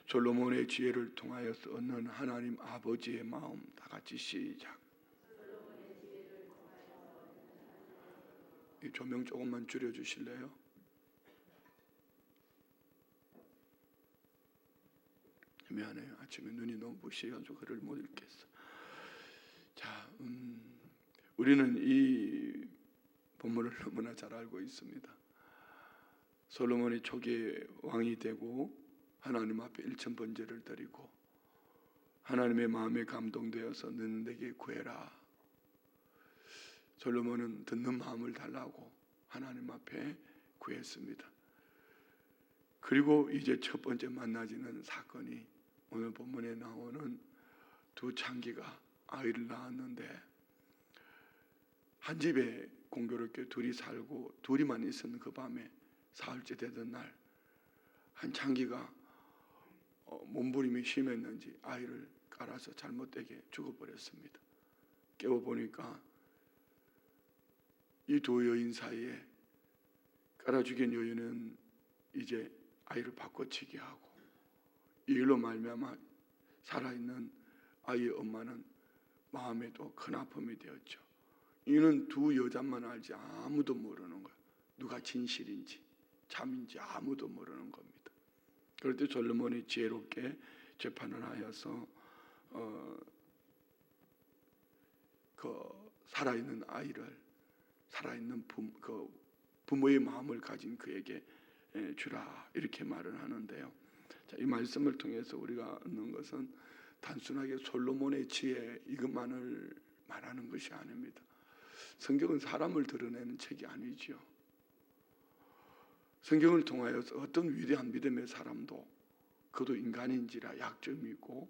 솔로몬의 지혜를 통하여서 얻는 하나님 아버지의 마음. 다 같이 시작. 이 조명 조금만 줄여주실래요? 미안해요. 아침에 눈이 너무 부시해가지고 글을 못 읽겠어. 자, 우리는 이 본문을 너무나 잘 알고 있습니다. 솔로몬이 초기에 왕이 되고 하나님 앞에 일천번제를 드리고 하나님의 마음에 감동되어서 너는 내게 구해라. 솔로몬은 듣는 마음을 달라고 하나님 앞에 구했습니다. 그리고 이제 첫 번째 만나지는 사건이 오늘 본문에 나오는 두 창기가 아이를 낳았는데 한 집에 공교롭게 둘이 살고 둘이만 있었는 그 밤에 사흘째 되던 날 한 창기가 몸부림이 심했는지 아이를 깔아서 잘못되게 죽어버렸습니다. 깨워보니까 이 두 여인 사이에 깔아 죽인 여인은 이제 아이를 바꿔치기 하고 이 일로 말미암아 살아있는 아이의 엄마는 마음에 또 큰 아픔이 되었죠. 이는 두 여자만 알지 아무도 모르는 거예요. 누가 진실인지 참인지 아무도 모르는 겁니다. 그럴 때 솔로몬이 지혜롭게 재판을 하여서 그 살아있는 아이를 살아있는 부모의 마음을 가진 그에게 주라 이렇게 말을 하는데요. 자, 이 말씀을 통해서 우리가 얻는 것은 단순하게 솔로몬의 지혜 이것만을 말하는 것이 아닙니다. 성경은 사람을 드러내는 책이 아니지요. 성경을 통하여서 어떤 위대한 믿음의 사람도 그도 인간인지라 약점이 있고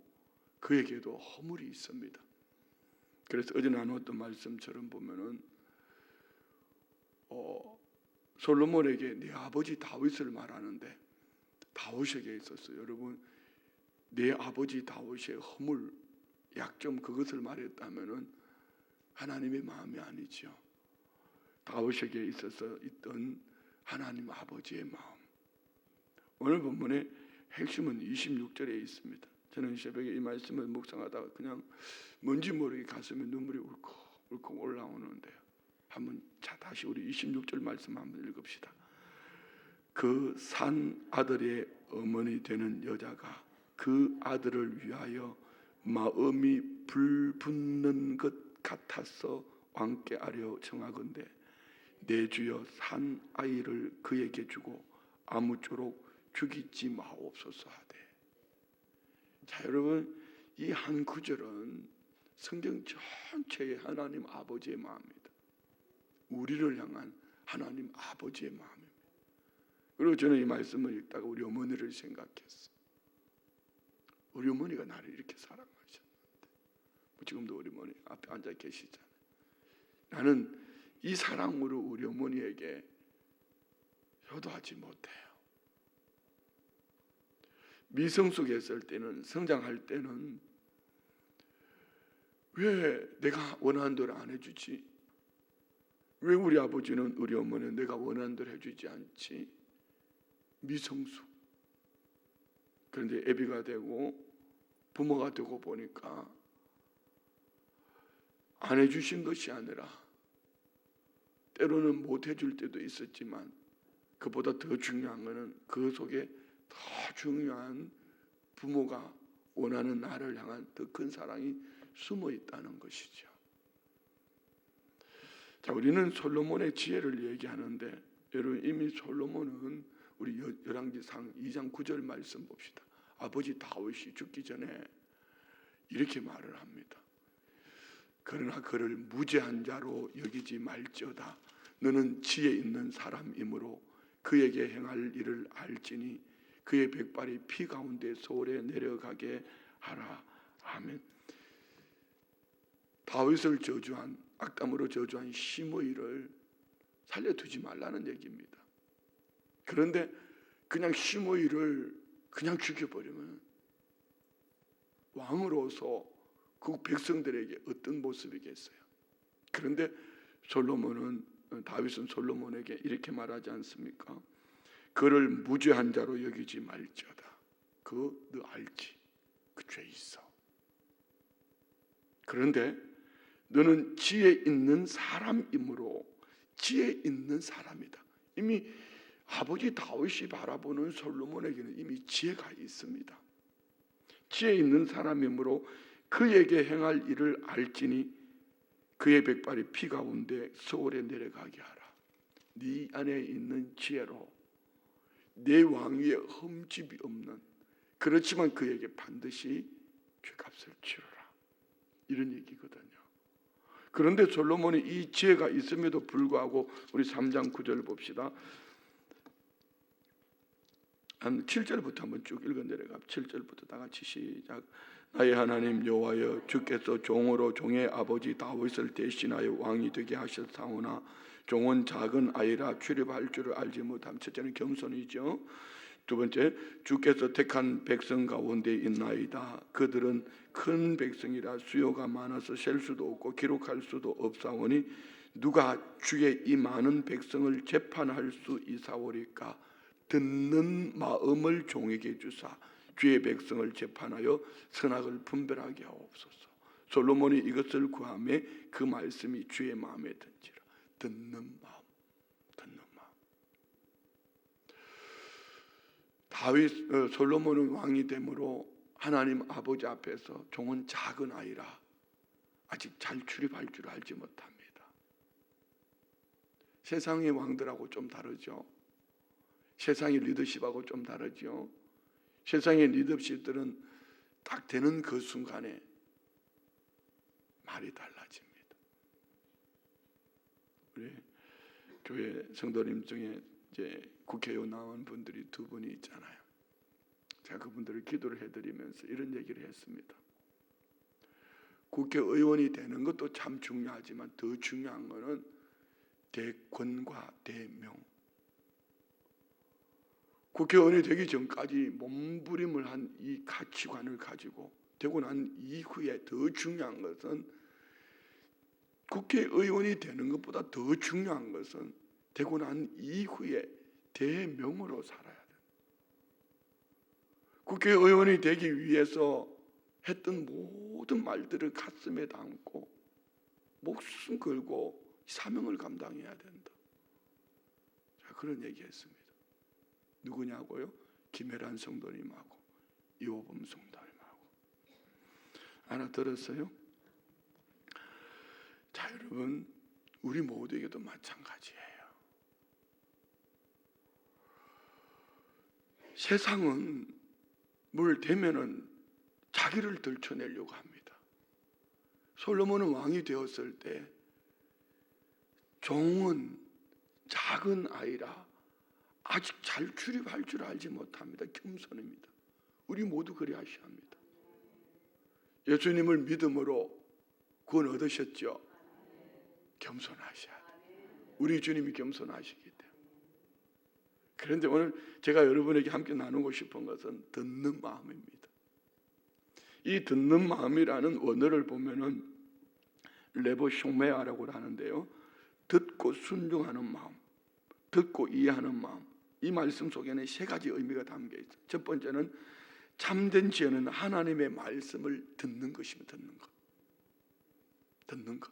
그에게도 허물이 있습니다. 그래서 어제 나누었던 말씀처럼 보면은 솔로몬에게 네 아버지 다윗을 말하는데 다윗에게 있었어요. 여러분, 내 아버지 다윗의 허물, 약점 그것을 말했다면은 하나님의 마음이 아니죠. 다윗에게 있어서 있던 하나님 아버지의 마음. 오늘 본문의 핵심은 26절에 있습니다. 저는 새벽에 이 말씀을 묵상하다가 그냥 뭔지 모르게 가슴에 눈물이 울컥울컥 올라오는데요. 한번 다시 우리 26절 말씀 한번 읽읍시다. 그 산 아들의 어머니 되는 여자가 그 아들을 위하여 마음이 불붙는 것 같아서 왕께 아뢰어 청하건대 내 주여 산 아이를 그에게 주고 아무쪼록 죽이지 마옵소서 하되. 자, 여러분, 이 한 구절은 성경 전체의 하나님 아버지의 마음입니다. 우리를 향한 하나님 아버지의 마음입니다. 그리고 저는 이 말씀을 읽다가 우리 어머니를 생각했어요. 우리 어머니가 나를 이렇게 사랑하셨는데 지금도 우리 어머니 앞에 앉아 계시잖아요. 나는 이 사랑으로 우리 어머니에게 효도하지 못해요. 미성숙에 있을 때는, 성장할 때는 왜 내가 원하는 대로 안 해주지? 왜 우리 아버지는 우리 어머니는 내가 원하는 대로 해주지 않지? 미성숙. 그런데 애비가 되고 부모가 되고 보니까 안 해주신 것이 아니라 때로는 못 해줄 때도 있었지만 그보다 더 중요한 것은 그 속에 더 중요한 부모가 원하는 나를 향한 더 큰 사랑이 숨어 있다는 것이죠. 자, 우리는 솔로몬의 지혜를 얘기하는데 여러분, 이미 솔로몬은 우리 열왕기상 2장 9절 말씀 봅시다. 아버지 다윗이 죽기 전에 이렇게 말을 합니다. 그러나 그를 무죄한 자로 여기지 말지어다. 너는 지혜 있는 사람이므로 그에게 행할 일을 알지니 그의 백발이 피 가운데 소홀에 내려가게 하라. 아멘. 다윗을 저주한, 악담으로 저주한 시므이를 살려두지 말라는 얘기입니다. 그런데 그냥 시므이를 그냥 죽여버리면 왕으로서 그 백성들에게 어떤 모습이겠어요? 그런데 다윗은 솔로몬에게 이렇게 말하지 않습니까? 그를 무죄한 자로 여기지 말지어다. 그 너 알지? 그 죄 있어. 그런데 너는 지혜 있는 사람이므로 지혜 있는 사람이다. 이미 아버지 다윗이 바라보는 솔로몬에게는 이미 지혜가 있습니다. 지혜 있는 사람이므로 그에게 행할 일을 알지니 그의 백발이 피 가운데 서울에 내려가게 하라. 네 안에 있는 지혜로 내 왕위에 흠집이 없는, 그렇지만 그에게 반드시 죄값을 치르라. 이런 얘기거든요. 그런데 솔로몬이 이 지혜가 있음에도 불구하고 우리 3장 9절 봅시다. 한 7절부터 한번 쭉 읽어 내려가. 7절부터 다 같이 시작. 나의 하나님 여호와여, 주께서 종으로 종의 아버지 다윗을 대신하여 왕이 되게 하셨사오나 종은 작은 아이라 출입할 줄을 알지 못함. 첫째는 겸손이죠. 두 번째, 주께서 택한 백성 가운데 있나이다. 그들은 큰 백성이라 수요가 많아서 셀 수도 없고 기록할 수도 없사오니 누가 주의 이 많은 백성을 재판할 수 있사오리까? 듣는 마음을 종에게 주사 주의 백성을 재판하여 선악을 분별하게 하옵소서. 솔로몬이 이것을 구하며 그 말씀이 주의 마음에 든지라. 듣는 마음, 듣는 마음. 솔로몬은 왕이 되므로 하나님 아버지 앞에서 종은 작은 아이라 아직 잘 출입할 줄 알지 못합니다. 세상의 왕들하고 좀 다르죠. 세상의 리더십하고 좀 다르죠. 세상의 리더십들은 딱 되는 그 순간에 말이 달라집니다. 우리 교회 성도님 중에 이제 국회의원 나온 분들이 두 분이 있잖아요. 제가 그분들을 기도를 해드리면서 이런 얘기를 했습니다. 국회의원이 되는 것도 참 중요하지만 더 중요한 것은 대권과 대명. 국회의원이 되기 전까지 몸부림을 한 이 가치관을 가지고 되고 난 이후에 더 중요한 것은, 국회의원이 되는 것보다 더 중요한 것은 되고 난 이후에 대명으로 살아야 돼요. 국회의원이 되기 위해서 했던 모든 말들을 가슴에 담고 목숨 걸고 사명을 감당해야 된다. 자, 그런 얘기했습니다. 누구냐고요? 김혜란 성도님하고 이호범 성도님하고. 하나 들었어요? 자, 여러분, 우리 모두에게도 마찬가지예요. 세상은 뭘 되면은 자기를 들춰내려고 합니다. 솔로몬은 왕이 되었을 때 종은 작은 아이라 아직 잘 출입할 줄 알지 못합니다. 겸손입니다. 우리 모두 그리 하셔야 합니다. 예수님을 믿음으로 구원 얻으셨죠? 겸손하셔야 돼요. 우리 주님이 겸손하시기 때문에. 그런데 오늘 제가 여러분에게 함께 나누고 싶은 것은 듣는 마음입니다. 이 듣는 마음이라는 원어를 보면은 레보쇼메아라고 하는데요. 듣고 순종하는 마음, 듣고 이해하는 마음. 이 말씀 속에는 세 가지 의미가 담겨 있어요. 첫 번째는 참된 지혜는 하나님의 말씀을 듣는 것입니다. 듣는 것. 듣는 것.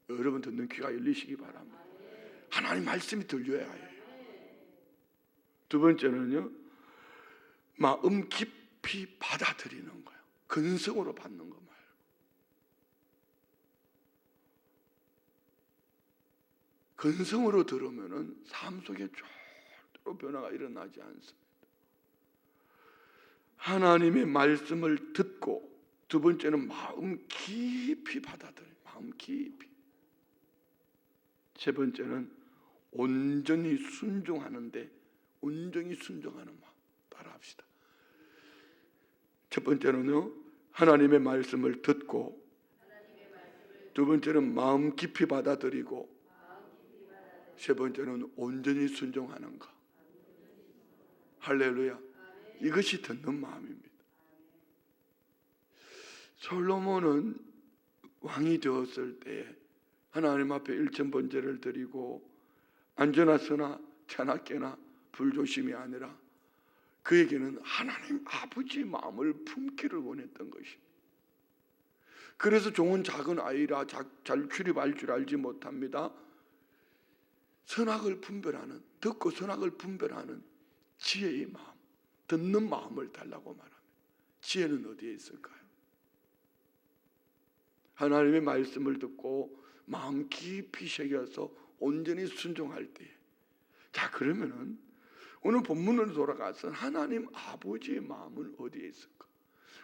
여러분 듣는 귀가 열리시기 바랍니다. 하나님 말씀이 들려야 해요. 두 번째는요, 마음 깊이 받아들이는 거예요. 근성으로 받는 거 말고. 근성으로 들으면은 삶 속에 절대로 변화가 일어나지 않습니다. 하나님의 말씀을 듣고, 두 번째는 마음 깊이 받아들여요. 마음 깊이. 세 번째는 온전히 순종하는데, 온전히 순종하는 마음. 따라합시다. 첫 번째는요, 하나님의 말씀을 듣고, 두 번째는 마음 깊이 받아들이고, 세 번째는 온전히 순종하는 것. 할렐루야. 이것이 듣는 마음입니다. 솔로몬은 왕이 되었을 때 하나님 앞에 일천번제를 드리고 안전하서나 차나깨나 불조심이 아니라 그에게는 하나님 아버지의 마음을 품기를 원했던 것입니다. 그래서 종은 작은 아이라 잘 출입할 줄 알지 못합니다. 선악을 분별하는, 듣고 선악을 분별하는 지혜의 마음, 듣는 마음을 달라고 말합니다. 지혜는 어디에 있을까요? 하나님의 말씀을 듣고 마음 깊이 새겨서 온전히 순종할 때에, 자, 그러면은 오늘 본문으로 돌아가서 하나님 아버지의 마음은 어디에 있을까?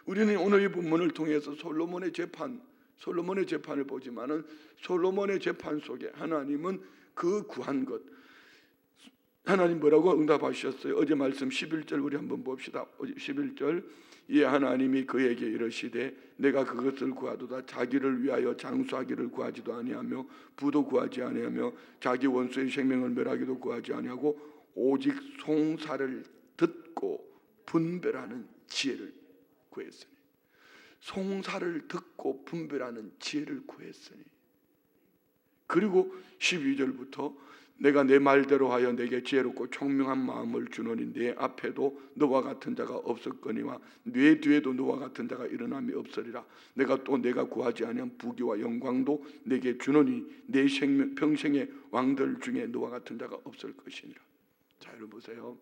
우리는 오늘 이 본문을 통해서 솔로몬의 재판을 보지만은 솔로몬의 재판 속에 하나님은 그 구한 것, 하나님 뭐라고 응답하셨어요? 어제 말씀 11절 우리 한번 봅시다. 11절, 이 하나님이 그에게 이르시되 내가 그것을 구하도다. 자기를 위하여 장수하기를 구하지도 아니하며 부도 구하지 아니하며 자기 원수의 생명을 멸하기도 구하지 아니하고 오직 송사를 듣고 분별하는 지혜를 구했으니. 송사를 듣고 분별하는 지혜를 구했으니. 그리고 12절부터 내가 내 말대로 하여 내게 지혜롭고 총명한 마음을 주노니 내 앞에도 너와 같은 자가 없었거니와 내 뒤에도 너와 같은 자가 일어남이 없으리라. 내가 또 내가 구하지 아니한 부귀와 영광도 내게 주노니 내 평생의 왕들 중에 너와 같은 자가 없을 것이니라. 자, 여러분 보세요.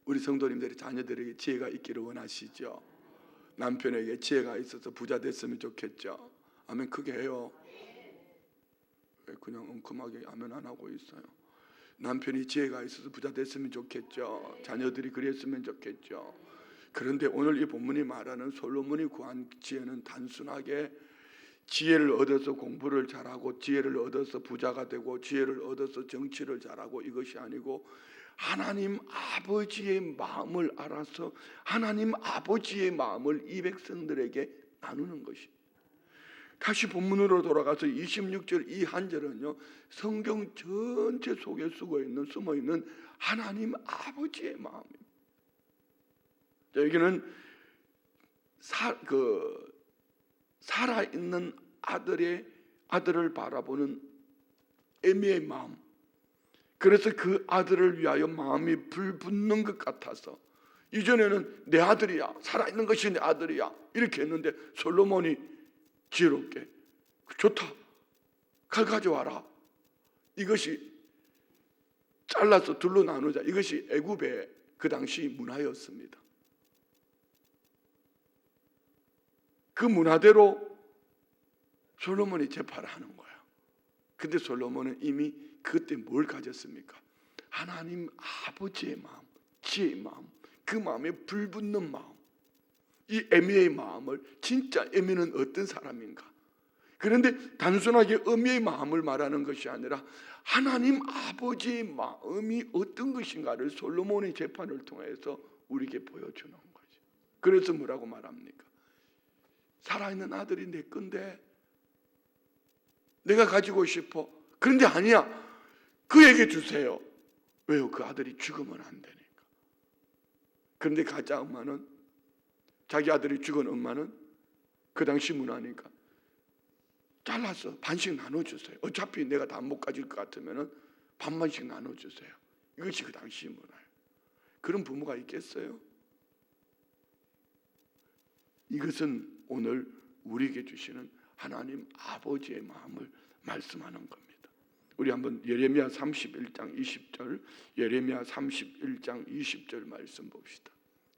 우리 성도님들이 자녀들에게 지혜가 있기를 원하시죠? 남편에게 지혜가 있어서 부자 됐으면 좋겠죠? 아멘. 크게 해요. 왜 그냥 엉큼하게 아멘 안 하고 있어요? 남편이 지혜가 있어서 부자 됐으면 좋겠죠? 자녀들이 그랬으면 좋겠죠? 그런데 오늘 이 본문이 말하는 솔로몬이 구한 지혜는 단순하게 지혜를 얻어서 공부를 잘하고 지혜를 얻어서 부자가 되고 지혜를 얻어서 정치를 잘하고 이것이 아니고 하나님 아버지의 마음을 알아서 하나님 아버지의 마음을 이 백성들에게 나누는 것입니다. 다시 본문으로 돌아가서 26절 이 한 절은요, 성경 전체 속에 숨어 있는 하나님 아버지의 마음입니다. 여기는 살아있는 아들을 바라보는 애미의 마음, 그래서 그 아들을 위하여 마음이 불붙는 것 같아서, 이전에는 내 아들이야, 살아있는 것이 내 아들이야 이렇게 했는데 솔로몬이 지혜롭게 좋다, 칼 가져와라, 이것이 잘라서 둘로 나누자, 이것이 애굽의 그 당시 문화였습니다. 그 문화대로 솔로몬이 재판을 하는 거야. 근데 솔로몬은 이미 그때 뭘 가졌습니까? 하나님 아버지의 마음, 지혜의 마음, 그 마음에 불붙는 마음, 이 에미의 마음을, 진짜 에미는 어떤 사람인가? 그런데 단순하게 어미의 마음을 말하는 것이 아니라 하나님 아버지의 마음이 어떤 것인가를 솔로몬의 재판을 통해서 우리에게 보여주는 거죠. 그래서 뭐라고 말합니까? 살아있는 아들이 내 건데 내가 가지고 싶어. 그런데 아니야, 그에게 주세요. 왜요? 그 아들이 죽으면 안 되니까. 그런데 가짜 엄마는, 자기 아들이 죽은 엄마는 그 당시 문화니까 잘라서 반씩 나눠주세요. 어차피 내가 다 못 가질 것 같으면 반만씩 나눠주세요. 이것이 그 당시 문화예요. 그런 부모가 있겠어요? 이것은 오늘 우리에게 주시는 하나님 아버지의 마음을 말씀하는 겁니다. 우리 한번 예레미야 31장 20절, 예레미야 31장 20절 말씀 봅시다.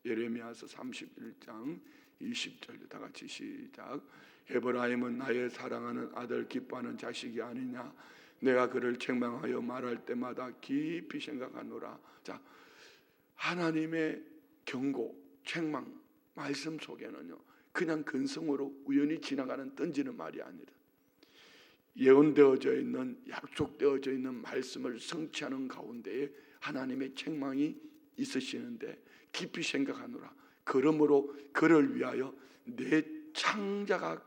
예레미야서 31장 20절 다 같이 시작. 에브라임은 나의 사랑하는 아들 기뻐하는 자식이 아니냐. 내가 그를 책망하여 말할 때마다 깊이 생각하노라. 자, 하나님의 경고, 책망, 말씀 속에는요, 그냥 근성으로 우연히 지나가는 던지는 말이 아니라 예언되어져 있는, 약속되어져 있는 말씀을 성취하는 가운데에 하나님의 책망이 있으시는데 깊이 생각하노라. 그러므로 그를 위하여 내 창자가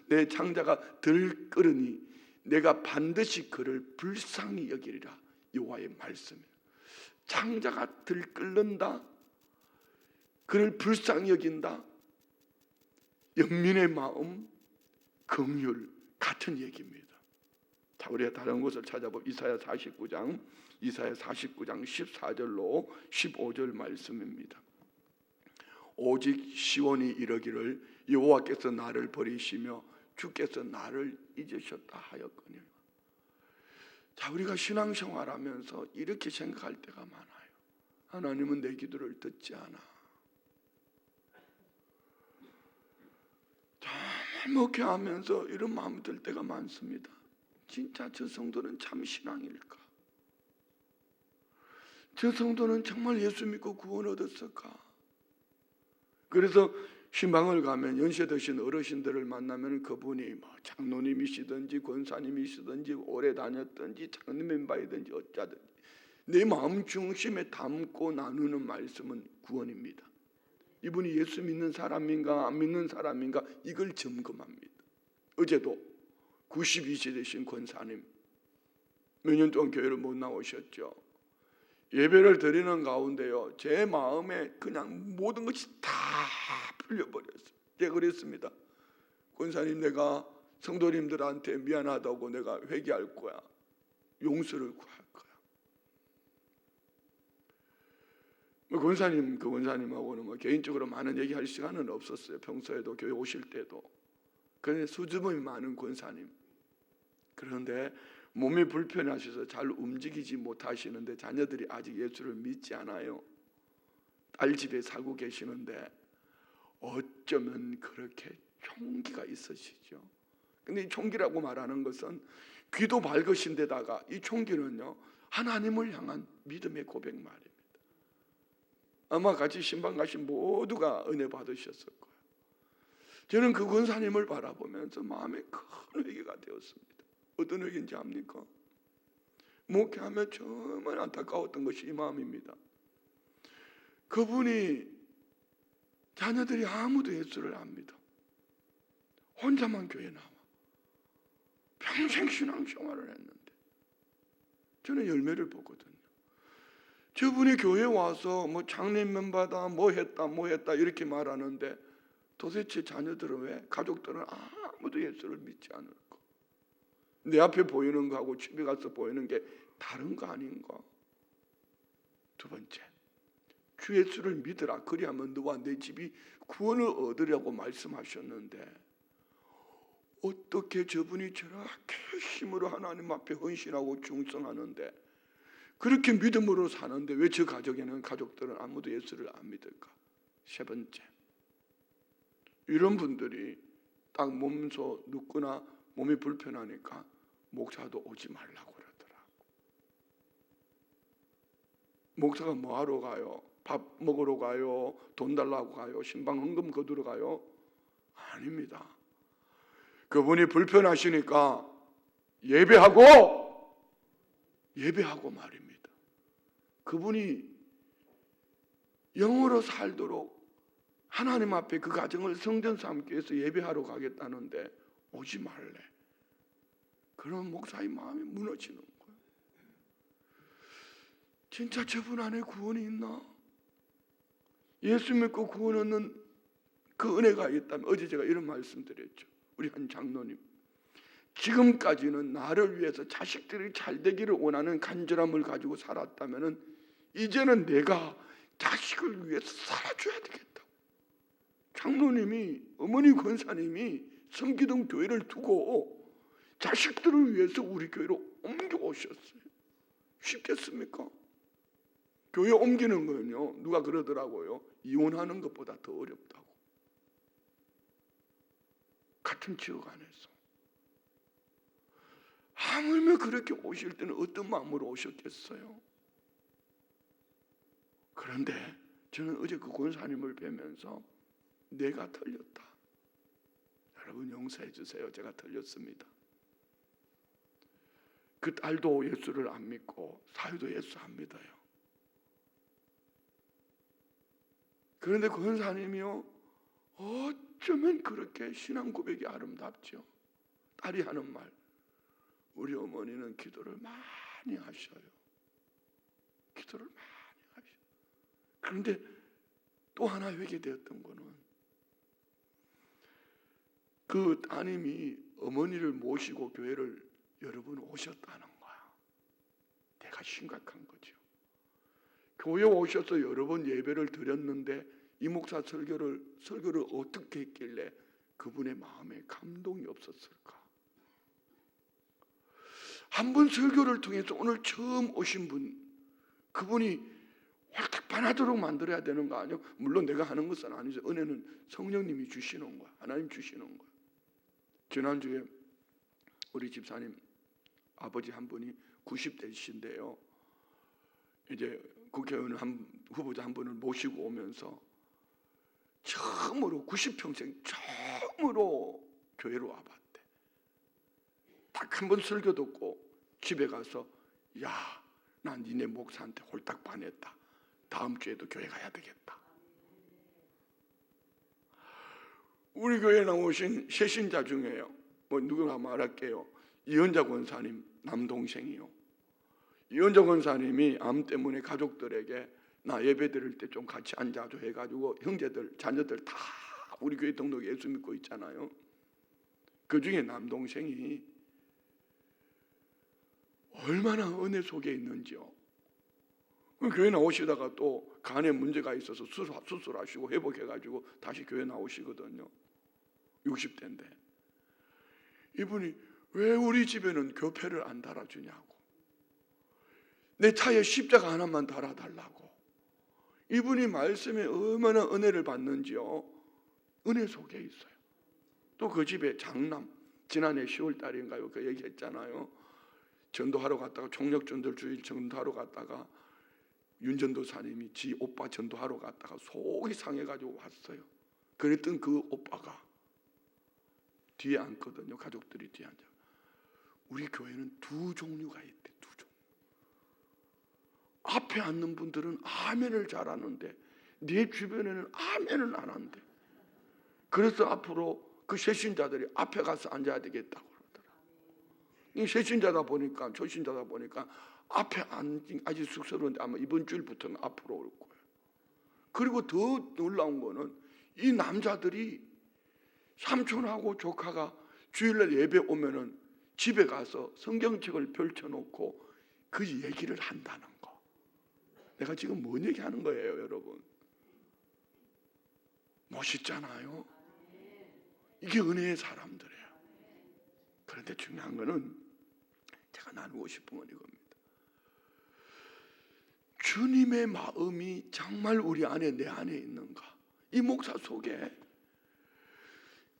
내 창자가 들끓으니 내가 반드시 그를 불쌍히 여기리라. 여호와의 말씀이에요. 창자가 들끓는다, 그를 불쌍히 여긴다. 연민의 마음, 긍휼 같은 얘기입니다. 자, 우리가 다른 곳을 찾아보면 이사야 49장 이사야 49장 14절로 15절 말씀입니다. 오직 시온이 이르기를 여호와께서 나를 버리시며 주께서 나를 잊으셨다 하였거늘. 자, 우리가 신앙생활하면서 이렇게 생각할 때가 많아요. 하나님은 내 기도를 듣지 않아. 정말 목회하면서 이런 마음이 들 때가 많습니다. 진짜 저 성도는 참 신앙일까? 저 성도는 정말 예수 믿고 구원 얻었을까? 그래서 신방을 가면 연세 드신 어르신들을 만나면 그분이 뭐 장로님이시든지 권사님이시든지 오래 다녔든지 장로 멤버이든지 어쩌든지 내 마음 중심에 담고 나누는 말씀은 구원입니다. 이분이 예수 믿는 사람인가 안 믿는 사람인가 이걸 점검합니다. 어제도 92세 되신 권사님 몇 년 동안 교회를 못 나오셨죠. 예배를 드리는 가운데요, 제 마음에 그냥 모든 것이 다 풀려버렸어요. 제가 그랬습니다. 권사님, 내가 성도님들한테 미안하다고 내가 회개할 거야. 용서를 구할 거야. 권사님, 그 권사님하고는 뭐 개인적으로 많은 얘기할 시간은 없었어요. 평소에도 교회 오실 때도. 그런데 수줍음이 많은 권사님. 그런데 몸이 불편하셔서 잘 움직이지 못하시는데 자녀들이 아직 예수를 믿지 않아요. 딸 집에 살고 계시는데 어쩌면 그렇게 총기가 있으시죠. 근데 이 총기라고 말하는 것은 귀도 밝으신 데다가 이 총기는요, 하나님을 향한 믿음의 고백 말입니다. 아마 같이 신방 가신 모두가 은혜 받으셨을 거예요. 저는 그 권사님을 바라보면서 마음에 큰 회개가 되었습니다. 어떤 회개인지 압니까? 목회하면 정말 안타까웠던 것이 이 마음입니다. 그분이 자녀들이 아무도 예수를 안 믿어. 혼자만 교회 나와. 평생 신앙생활을 했는데 저는 열매를 보거든요. 저분이 교회 와서 뭐 장님 멤버다 뭐 했다 이렇게 말하는데 도대체 자녀들은 왜, 가족들은 아무도 예수를 믿지 않을까? 내 앞에 보이는 거하고 집에 가서 보이는 게 다른 거 아닌가? 두 번째, 주 예수를 믿으라. 그리하면 너와 내 집이 구원을 얻으려고 말씀하셨는데 어떻게 저분이 저렇게 힘으로 하나님 앞에 헌신하고 충성하는데 그렇게 믿음으로 사는데 왜 저 가족에는 가족들은 아무도 예수를 안 믿을까? 세 번째, 이런 분들이 딱 몸소 눕거나 몸이 불편하니까 목사도 오지 말라고 그러더라고. 목사가 뭐 하러 가요? 밥 먹으러 가요? 돈 달라고 가요? 신방 헌금 거두러 가요? 아닙니다. 그분이 불편하시니까 예배하고 말입니다. 그분이 영으로 살도록 하나님 앞에 그 가정을 성전 삼기 위해서 예배하러 가겠다는데 오지 말래. 그런 목사의 마음이 무너지는 거예요. 진짜 저분 안에 구원이 있나? 예수 믿고 구원 얻는 그 은혜가 있다면, 어제 제가 이런 말씀 드렸죠. 우리 한 장로님, 지금까지는 나를 위해서 자식들이 잘 되기를 원하는 간절함을 가지고 살았다면 이제는 내가 자식을 위해서 살아줘야 되겠다고. 장로님이, 어머니 권사님이 성기동 교회를 두고 자식들을 위해서 우리 교회로 옮겨오셨어요. 쉽겠습니까? 교회 옮기는 거는요, 누가 그러더라고요, 이혼하는 것보다 더 어렵다고. 같은 지역 안에서. 하물며 그렇게 오실 때는 어떤 마음으로 오셨겠어요? 그런데 저는 어제 그 권사님을 뵈면서 내가 틀렸다. 여러분 용서해 주세요. 제가 틀렸습니다. 그 딸도 예수를 안 믿고 사위도 예수 안 믿어요. 그런데 그 권사님이요, 어쩌면 그렇게 신앙 고백이 아름답죠. 딸이 하는 말, 우리 어머니는 기도를 많이 하셔요. 기도를 많이 하셔요. 그런데 또 하나 회개되었던 거는 그 따님이 어머니를 모시고 교회를 여러 번 오셨다는 거야. 내가 심각한 거죠. 교회 오셔서 여러 번 예배를 드렸는데 이 목사 설교를 어떻게 했길래 그분의 마음에 감동이 없었을까? 한 번 설교를 통해서 오늘 처음 오신 분, 그분이 활짝 반하도록 만들어야 되는 거 아니에요? 물론 내가 하는 것은 아니죠. 은혜는 성령님이 주시는 거야. 하나님 주시는 거야. 지난주에 우리 집사님 아버지 한 분이 90대이신데요. 이제 국회의원 후보자 한 분을 모시고 오면서 처음으로 90평생 처음으로 교회로 와봤대. 딱 한 번 설교 듣고 집에 가서 야, 난 니네 목사한테 홀딱 반했다. 다음 주에도 교회 가야 되겠다. 우리 교회에 나오신 새신자 중에요. 뭐 누구나 말할게요. 이현자 권사님 남동생이요. 이현자 권사님이 암 때문에 가족들에게 나 예배 드릴 때 좀 같이 앉아줘 해가지고 형제들, 자녀들 다 우리 교회 등록 예수 믿고 있잖아요. 그 중에 남동생이 얼마나 은혜 속에 있는지요. 교회 나오시다가 또 간에 문제가 있어서 수술하시고 회복해가지고 다시 교회 나오시거든요. 60대인데 이분이 왜 우리 집에는 교패를 안 달아주냐고, 내 차에 십자가 하나만 달아달라고. 이분이 말씀에 얼마나 은혜를 받는지요. 은혜 속에 있어요. 또 그 집에 장남, 지난해 10월 달인가요? 그 얘기했잖아요. 전도하러 갔다가 총력전도 주일 전도하러 갔다가 윤전도사님이 지 오빠 전도하러 갔다가 속이 상해가지고 왔어요. 그랬던 그 오빠가 뒤에 앉거든요. 가족들이 뒤에 앉아. 우리 교회는 두 종류가 있대. 두 종류. 앞에 앉는 분들은 아멘을 잘하는데 내 주변에는 아멘을 안 한대. 그래서 앞으로 그 새신자들이 앞에 가서 앉아야 되겠다고 그러더라. 이 새신자다 보니까, 초신자다 보니까 앞에 앉기 아직 쑥스러운데 아마 이번 주일부터는 앞으로 올 거예요. 그리고 더 놀라운 거는 이 남자들이 삼촌하고 조카가 주일날 예배 오면은 집에 가서 성경책을 펼쳐놓고 그 얘기를 한다는 거. 내가 지금 뭔 얘기하는 거예요, 여러분? 멋있잖아요. 이게 은혜의 사람들이에요. 그런데 중요한 거는 제가 나누고 싶은 건 이겁니다. 주님의 마음이 정말 우리 안에, 내 안에 있는가? 이 목사 속에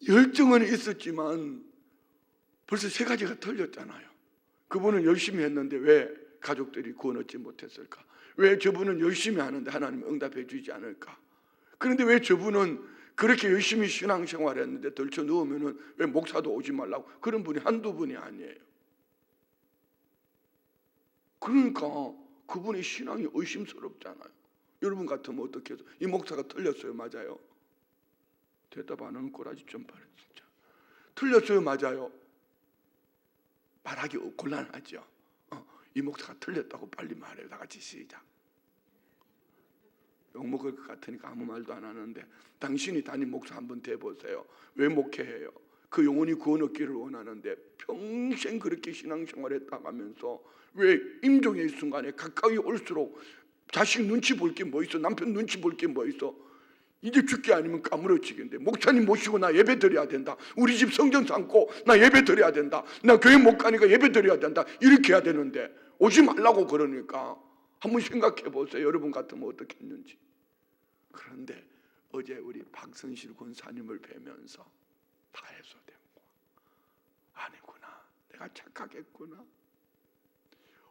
열정은 있었지만 벌써 세 가지가 틀렸잖아요. 그분은 열심히 했는데 왜 가족들이 구원 얻지 못했을까? 왜 저분은 열심히 하는데 하나님 응답해 주지 않을까? 그런데 왜 저분은 그렇게 열심히 신앙생활을 했는데 덜쳐 누우면은 왜 목사도 오지 말라고? 그런 분이 한두 분이 아니에요. 그러니까 그분의 신앙이 의심스럽잖아요. 여러분 같으면 어떻게 해서 이 목사가 틀렸어요, 맞아요? 대답 안 하는 꼬라지 좀 봐라 진짜. 틀렸어요, 맞아요? 말하기 곤란하죠. 이 목사가 틀렸다고 빨리 말해요. 다 같이 시작. 욕먹을 것 같으니까 아무 말도 안 하는데 당신이 담임 목사 한번 돼보세요. 왜 목회해요? 그 영혼이 구원 얻기를 원하는데 평생 그렇게 신앙생활했다 하면서 왜 임종의 순간에 가까이 올수록 자식 눈치 볼 게 뭐 있어? 남편 눈치 볼 게 뭐 있어? 이제 죽기 아니면 까무러지겠는데 목사님 모시고 나 예배 드려야 된다. 우리 집 성전 삼고 나 예배 드려야 된다. 나 교회 못 가니까 예배 드려야 된다. 이렇게 해야 되는데 오지 말라고 그러니까 한번 생각해 보세요. 여러분 같으면 어떻게 했는지. 그런데 어제 우리 박선실 권사님을 뵈면서 다 해소된 거야. 아니구나. 내가 착각했구나.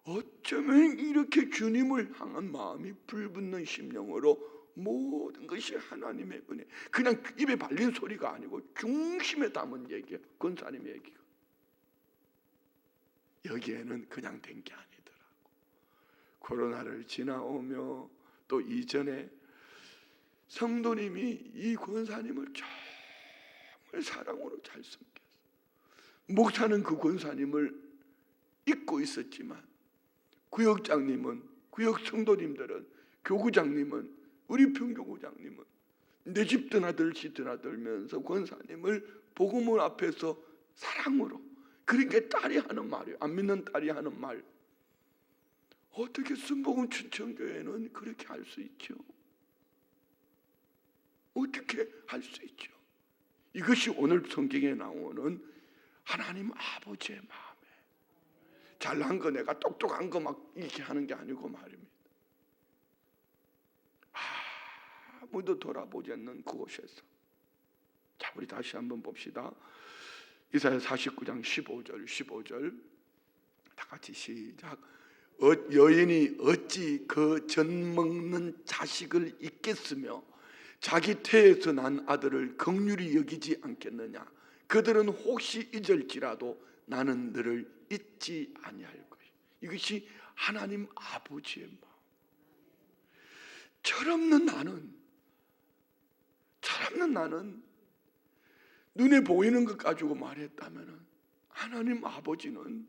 어쩌면 이렇게 주님을 향한 마음이 불붙는 심령으로 모든 것이 하나님의 은혜. 그냥 입에 발린 소리가 아니고 중심에 담은 얘기예요. 권사님의 얘기가. 여기에는 그냥 된 게 아니더라고. 코로나를 지나오며 또 이전에 성도님이 이 권사님을 정말 사랑으로 잘 섬겼어. 목사는 그 권사님을 잊고 있었지만 구역장님은, 구역 성도님들은, 교구장님은, 우리 평교구장님은 내 집 드나들시 드나들면서 권사님을 복음을 앞에서 사랑으로, 그러니까 딸이 하는 말이에요. 안 믿는 딸이 하는 말. 어떻게 순복음 춘천교회는 그렇게 할 수 있죠? 어떻게 할 수 있죠? 이것이 오늘 성경에 나오는 하나님 아버지의 마음에 잘난 거 내가 똑똑한 거 막 이렇게 하는 게 아니고 말입니다. 아무도 돌아보지 않는 그곳에서 자, 우리 다시 한번 봅시다. 이사야 49장 15절 다 같이 시작. 여인이 어찌 그 젖먹는 자식을 잊겠으며 자기 태에서 난 아들을 긍휼히 여기지 않겠느냐. 그들은 혹시 잊을지라도 나는 너를 잊지 아니할 것이다. 이것이 하나님 아버지의 마음. 철없는 나는 눈에 보이는 것 가지고 말했다면 하나님 아버지는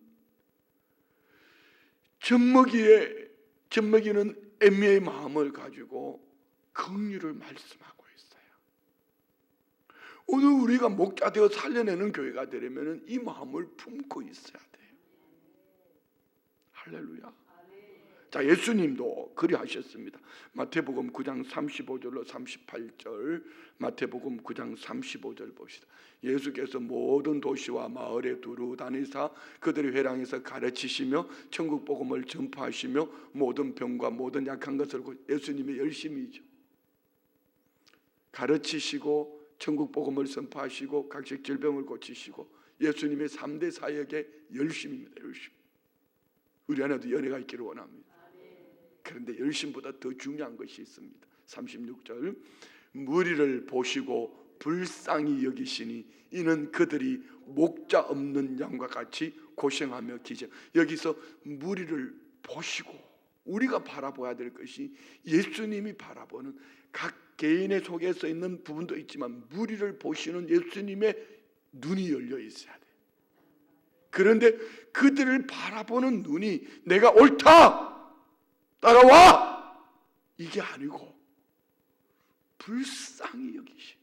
젖먹이는 애미의 마음을 가지고 긍휼을 말씀하고 있어요. 오늘 우리가 목자 되어 살려내는 교회가 되려면 이 마음을 품고 있어야 돼요. 할렐루야. 자, 예수님도 그리하셨습니다. 마태복음 9장 35절로 38절, 마태복음 9장 35절 봅시다. 예수께서 모든 도시와 마을에 두루 다니사 그들의 회당에서 가르치시며 천국 복음을 전파하시며 모든 병과 모든 약한 것을 예수님의 열심이죠. 가르치시고 천국 복음을 선포하시고 각식 질병을 고치시고 예수님의 3대 사역의 열심입니다. 열심. 우리 안에도 연애가 있기를 원합니다. 그런데 열심보다 더 중요한 것이 있습니다. 36절 무리를 보시고 불쌍히 여기시니 이는 그들이 목자 없는 양과 같이 고생하며 기죠. 여기서 무리를 보시고 우리가 바라봐야 될 것이 예수님이 바라보는 각 개인의 속에 서 있는 부분도 있지만 무리를 보시는 예수님의 눈이 열려 있어야 돼요. 그런데 그들을 바라보는 눈이 내가 옳다 따라와 이게 아니고 불쌍히 여기시.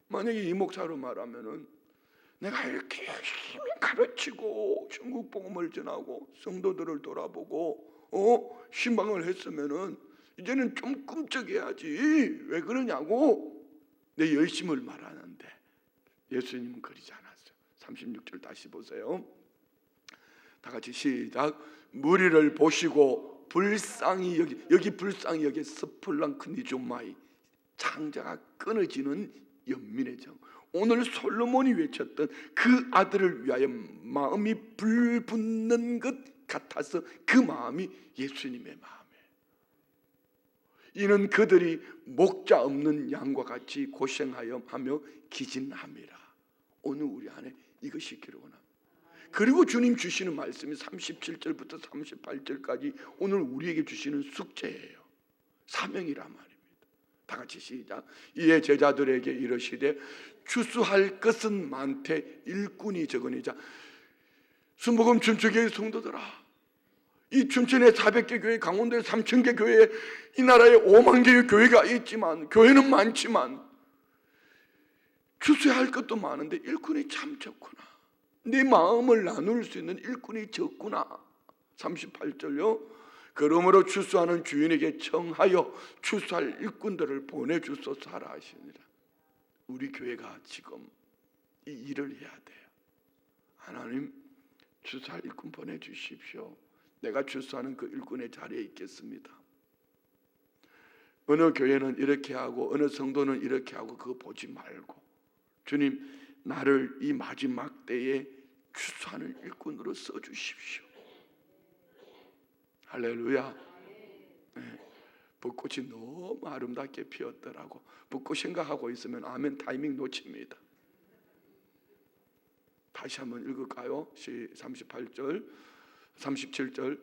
만약에 이 목사로 말하면은 내가 이렇게 열심히 가르치고 천국 복음을 전하고 성도들을 돌아보고 신방을 했으면은 이제는 좀 끔찍해야지. 왜 그러냐고 내 열심을 말하는데 예수님은 그러지 않았어요. 36절 다시 보세요. 다 같이 시작. 무리를 보시고 불쌍히 여기 불쌍히 여기 스플랑크니조마이 창자가 끊어지는 연민의 정. 오늘 솔로몬이 외쳤던 그 아들을 위하여 마음이 불붙는 것 같아서 그 마음이 예수님의 마음이에요. 이는 그들이 목자 없는 양과 같이 고생하여 하며 기진함이라. 오늘 우리 안에 이것이 있기를 원합니다. 그리고 주님 주시는 말씀이 37절부터 38절까지 오늘 우리에게 주시는 숙제예요. 사명이란 말입니다. 다 같이 시작. 이에 제자들에게 이르시되 추수할 것은 많되 일꾼이 적으니자. 순복음 춘천교회 성도들아, 이 춘천에 400개 교회, 강원도에 3000개 교회, 이 나라에 5만 개의 교회가 있지만 교회는 많지만 추수해야 할 것도 많은데 일꾼이 참 적구나. 네 마음을 나눌 수 있는 일꾼이 적구나. 38절요. 그러므로 추수하는 주인에게 청하여 추수할 일꾼들을 보내주소서 하라 하시니라. 우리 교회가 지금 이 일을 해야 돼요. 하나님 추수할 일꾼 보내주십시오. 내가 추수하는 그 일꾼의 자리에 있겠습니다. 어느 교회는 이렇게 하고 어느 성도는 이렇게 하고 그거 보지 말고 주님 나를 이 마지막 때에 추수하는 일꾼으로 써주십시오. 할렐루야. 네. 벚꽃이 너무 아름답게 피었더라고. 벚꽃 생각하고 있으면 아멘 타이밍 놓칩니다. 다시 한번 읽을까요? 38절 37절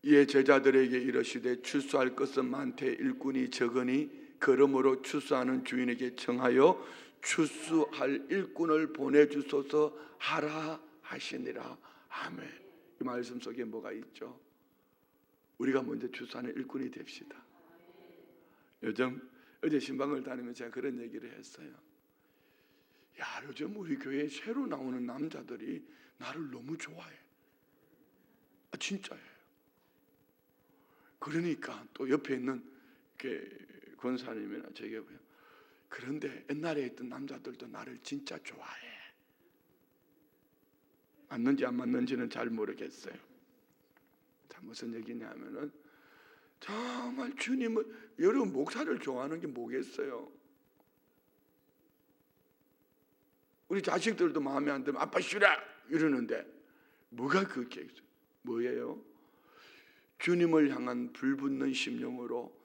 이에 제자들에게 이르시되 추수할 것은 많되 일꾼이 적으니 그러므로 추수하는 주인에게 청하여 추수할 일꾼을 보내주소서 하라 하시니라. 아멘. 이 말씀 속에 뭐가 있죠? 우리가 먼저 추수하는 일꾼이 됩시다. 어제 신방을 다니면서 제가 그런 얘기를 했어요. 야, 요즘 우리 교회에 새로 나오는 남자들이 나를 너무 좋아해. 진짜예요. 그러니까 또 옆에 있는 권사님이나 저게 보면, 그런데 옛날에 있던 남자들도 나를 진짜 좋아해. 맞는지 안 맞는지는 잘 모르겠어요. 자, 무슨 얘기냐면은 정말 주님을, 여러분 목사를 좋아하는 게 뭐겠어요? 우리 자식들도 마음에 안 들면 아빠 싫어 이러는데 뭐가 그게 뭐예요? 주님을 향한 불붙는 심령으로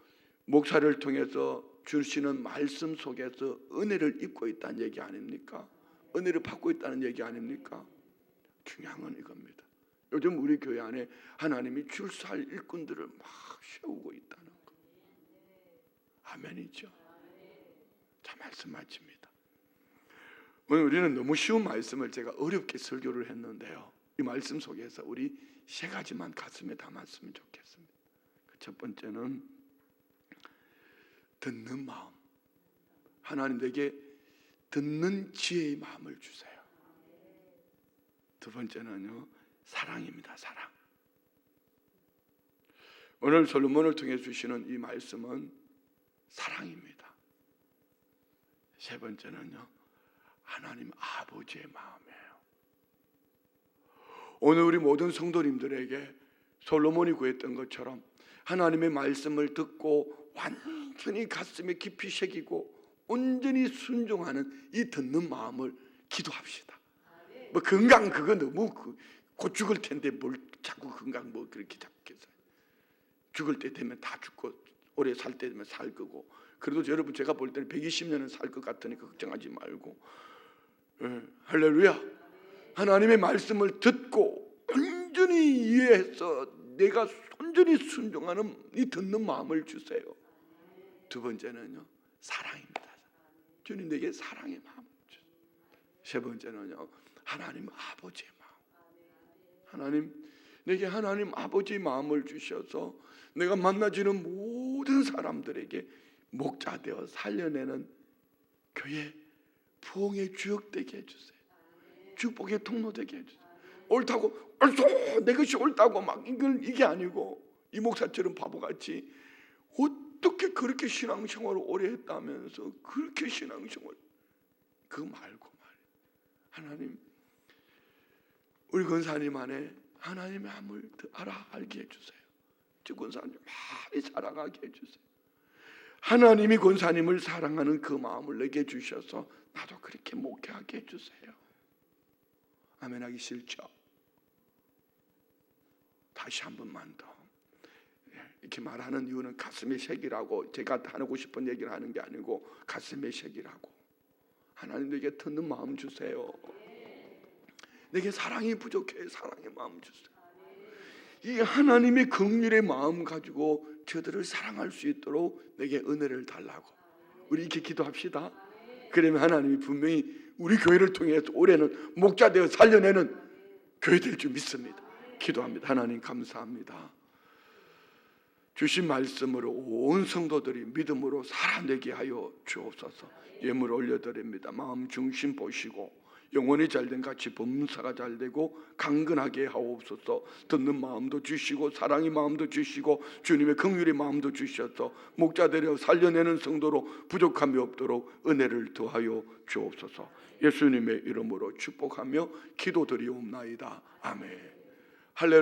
목사를 통해서 주시는 말씀 속에서 은혜를 입고 있다는 얘기 아닙니까? 은혜를 받고 있다는 얘기 아닙니까? 중요한 건 이겁니다. 요즘 우리 교회 안에 하나님이 줄살 일꾼들을 막 세우고 있다는 거. 아멘이죠. 자, 말씀 마칩니다. 오늘 우리는 너무 쉬운 말씀을 제가 어렵게 설교를 했는데요, 이 말씀 속에서 우리 세 가지만 가슴에 담았으면 좋겠습니다. 첫 번째는 듣는 마음. 하나님 내게 듣는 지혜의 마음을 주세요. 두 번째는요, 사랑입니다. 사랑. 오늘 솔로몬을 통해 주시는 이 말씀은 사랑입니다. 세 번째는요, 하나님 아버지의 마음이에요. 오늘 우리 모든 성도님들에게 솔로몬이 구했던 것처럼 하나님의 말씀을 듣고 완전히 가슴에 깊이 새기고 온전히 순종하는 이 듣는 마음을 기도합시다. 뭐 건강 그거 너무 곧 죽을 텐데 뭘 자꾸 건강 뭐 그렇게 잡겠어요. 죽을 때 되면 다 죽고 오래 살 때 되면 살 거고, 그래도 여러분 제가 볼 때는 120년은 살 것 같으니까 걱정하지 말고, 할렐루야. 하나님의 말씀을 듣고 온전히 이해해서 내가 온전히 순종하는 이 듣는 마음을 주세요. 두 번째는요, 사랑입니다. 주님 내게 사랑의 마음을 주세요. 세 번째는요, 하나님 아버지의 마음. 하나님 내게 하나님 아버지의 마음을 주셔서 내가 만나지는 모든 사람들에게 목자 되어 살려내는 교회 부흥의 주역 되게 해주세요. 축복의 통로 되게 해주세요. 옳다고 옳소 내 것이 옳다고 막 이게 아니고, 이 목사처럼 바보같이 어떻게 그렇게 신앙생활을 오래 했다면서 그렇게 신앙생활 그거 말고 말이에요. 하나님 우리 권사님 안에 하나님의 마음을 알게 해주세요. 저 권사님 많이 사랑하게 해주세요. 하나님이 권사님을 사랑하는 그 마음을 내게 주셔서 나도 그렇게 목회하게 해주세요. 아멘. 하기 싫죠? 다시 한 번만 더 이렇게 말하는 이유는 가슴에 새기라고, 제가 하고 싶은 얘기를 하는 게 아니고 가슴에 새기라고. 하나님 내게 듣는 마음 주세요. 내게 사랑이 부족해. 사랑의 마음 주세요. 이 하나님의 긍휼의 마음 가지고 저들을 사랑할 수 있도록 내게 은혜를 달라고 우리 이렇게 기도합시다. 그러면 하나님이 분명히 우리 교회를 통해서 올해는 목자 되어 살려내는 교회 될 줄 믿습니다. 기도합니다. 하나님 감사합니다. 주신 말씀으로 온 성도들이 믿음으로 살아내게 하여 주옵소서. 예물 올려드립니다. 마음 중심 보시고 영혼이 잘된 같이 범사가 잘되고 강건하게 하옵소서. 듣는 마음도 주시고 사랑의 마음도 주시고 주님의 긍휼의 마음도 주셔서 목자 되려 살려내는 성도로 부족함이 없도록 은혜를 더하여 주옵소서. 예수님의 이름으로 축복하며 기도드리옵나이다. 아멘. 할렐루야.